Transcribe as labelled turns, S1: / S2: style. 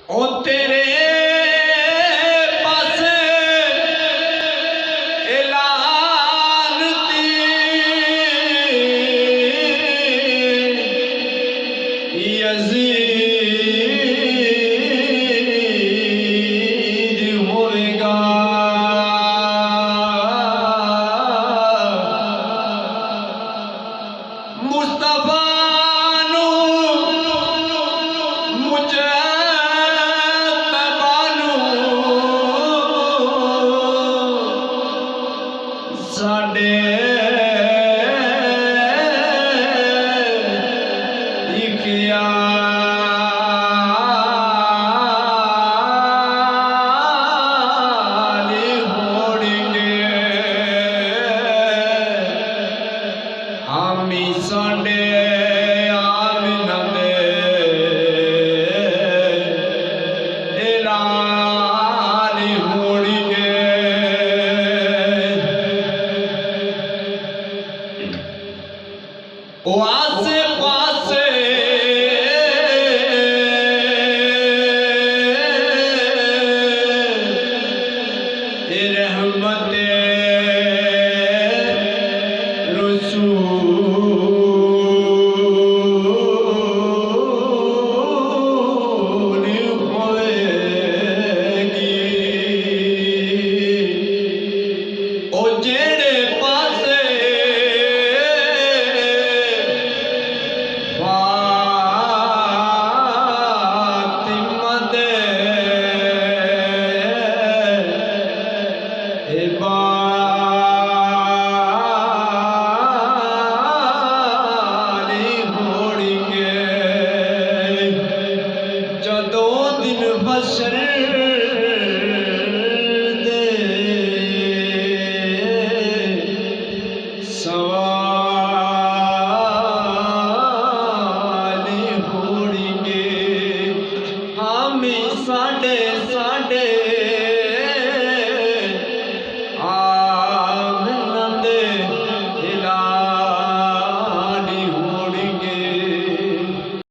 S1: ओ तेरे पास ऐलान ती यज़ीद होएगा। मुस्तफा साडे लिखिया होड़गे हामी साडे आमिना दे ऐलान होड़गे। ओ आसे पासे रहमत रसूल होएगी। ओ जेड़े पासे जदों दिन बशर